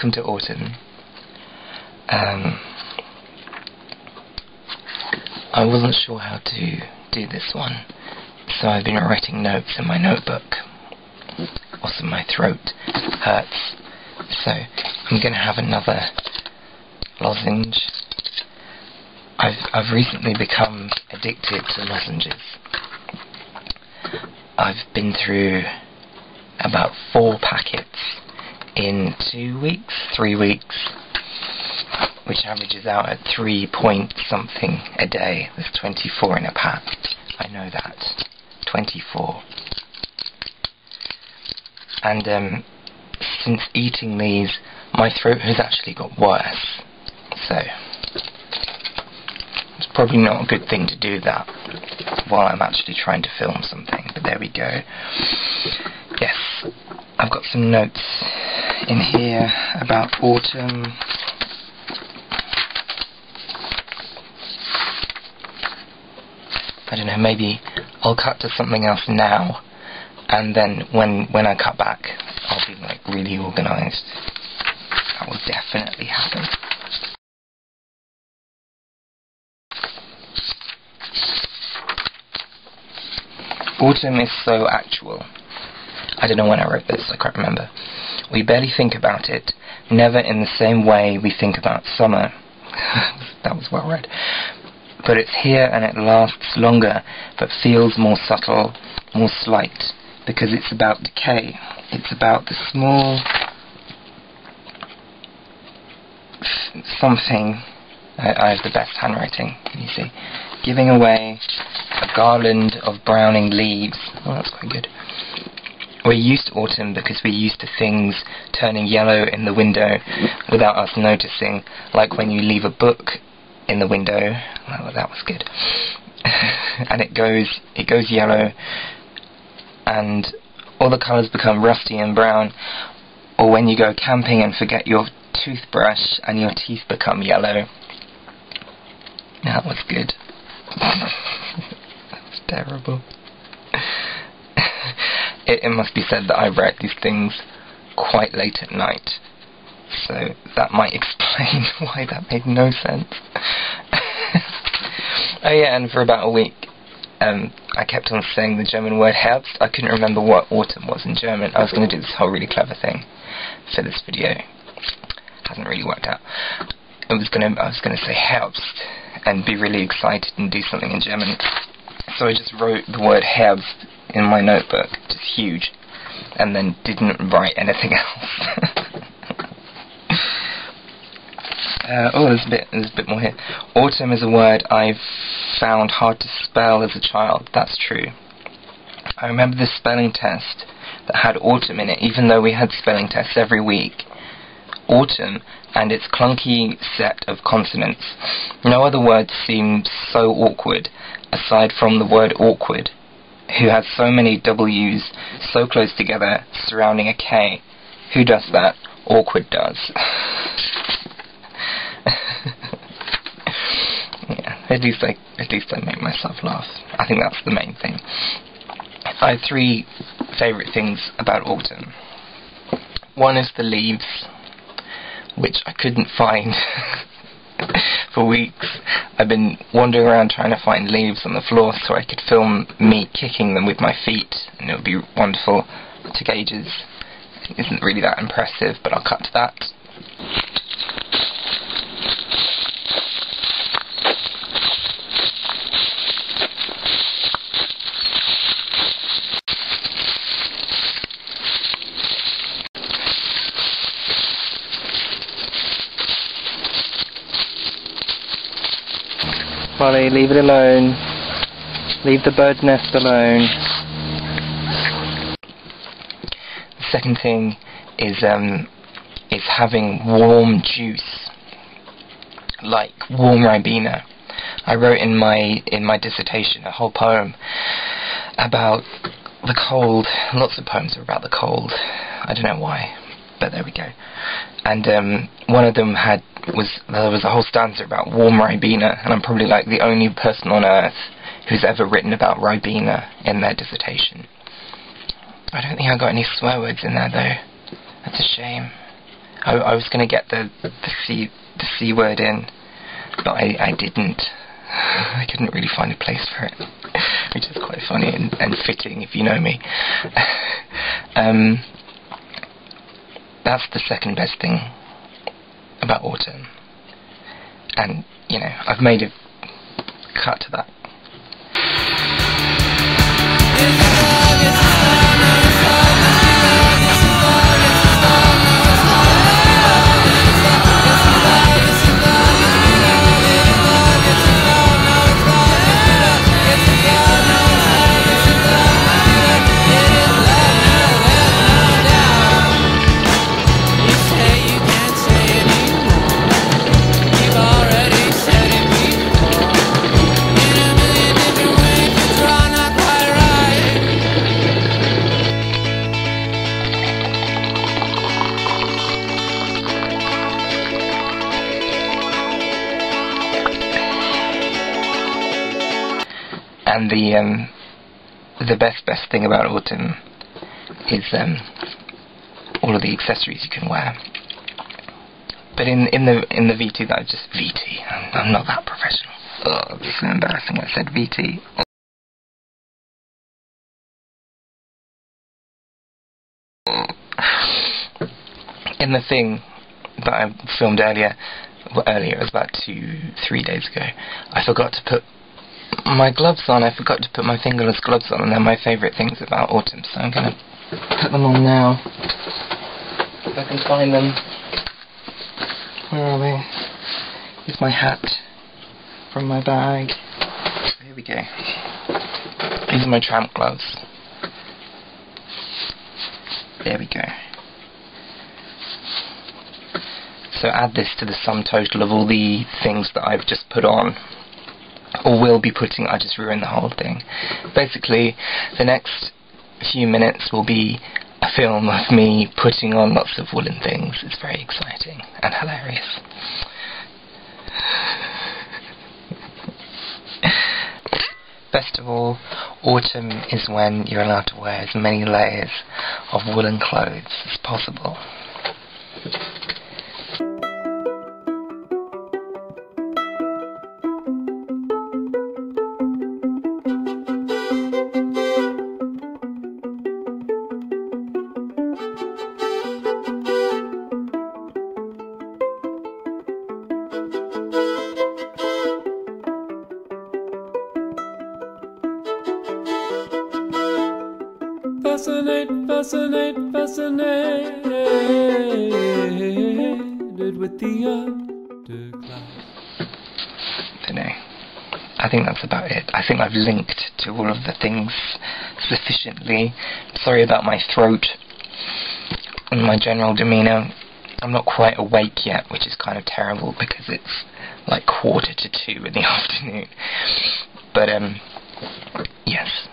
welcome to autumn. I wasn't sure how to do this one, so I've been writing notes in my notebook. Also, my throat hurts, so I'm going to have another lozenge. I've recently become addicted to lozenges. I've been through about 4 packets in 2 weeks, 3 weeks, which averages out at 3 point something a day. There's 24 in a pack. I know that. 24. And since eating these, my throat has actually got worse. So it's probably not a good thing to do that while I'm actually trying to film something, but there we go. Yes, I've got some notes in here about autumn. I don't know, maybe I'll cut to something else now, and then when I cut back, I'll be like really organised. That will definitely happen. Autumn is so actual. I don't know when I wrote this, I can't remember. We barely think about it, never in the same way we think about summer. That was well read. But it's here and it lasts longer, but feels more subtle, more slight, because it's about decay. It's about the small something. I have the best handwriting, can you see? Giving away a garland of browning leaves. Oh, that's quite good. We're used to autumn because we're used to things turning yellow in the window without us noticing, like when you leave a book in the window. Oh, that was good. And it goes yellow, and all the colours become rusty and brown. Or when you go camping and forget your toothbrush and your teeth become yellow. That was good. That was terrible. It must be said that I write these things quite late at night, so that might explain why that made no sense. Oh yeah, and for about a week I kept on saying the German word Herbst. I couldn't remember what autumn was in German. I was going to do this whole really clever thing for this video. Hasn't really worked out. I was going to say Herbst and be really excited and do something in German. So I just wrote the word Herbst in my notebook, just huge, and then didn't write anything else. Oh, there's a bit more here. Autumn is a word I've found hard to spell as a child. That's true. I remember the spelling test that had autumn in it, even though we had spelling tests every week. Autumn and its clunky set of consonants. No other word seemed so awkward, aside from the word awkward, who has so many W's so close together surrounding a K. Who does that? Awkward does. Yeah, at least I make myself laugh. I think that's the main thing. I have 3 favourite things about autumn. One is the leaves, which I couldn't find for weeks. I've been wandering around trying to find leaves on the floor so I could film me kicking them with my feet, and it would be wonderful to gauges. It isn't really that impressive, but I'll cut to that. Molly, leave it alone. Leave the bird's nest alone. The second thing is having warm juice, like warm Ribena. I wrote in my dissertation a whole poem about the cold. Lots of poems are about the cold. I don't know why, but there we go. And one of them there was a whole stanza about warm Ribena, and I'm probably like the only person on earth who's ever written about Ribena in their dissertation. I don't think I got any swear words in there though. That's a shame. I was going to get the C word in, but I didn't. I couldn't really find a place for it, which is quite funny and fitting if you know me. That's the second best thing about autumn, and you know, I've made a cut to that. And the best thing about autumn is all of the accessories you can wear. But in the VT that I just VT, I'm not that professional. Oh, this is embarrassing. I said VT. In the thing that I filmed earlier, it was about 2-3 days ago, I forgot to put my gloves on. I forgot to put my fingerless gloves on, and they're my favourite things about autumn, so I'm going to put them on now. If I can find them. Where are they? Here's my hat from my bag. Here we go. These are my tramp gloves. There we go. So add this to the sum total of all the things that I've just put on, or will be putting. I just ruined the whole thing. Basically, the next few minutes will be a film of me putting on lots of woolen things. It's very exciting and hilarious. Best of all, autumn is when you're allowed to wear as many layers of woolen clothes as possible. Fascinated with the underclass. Dunno. I think that's about it. I think I've linked to all of the things sufficiently. Sorry about my throat and my general demeanour. I'm not quite awake yet, which is kind of terrible because it's like 1:45 in the afternoon. But yes.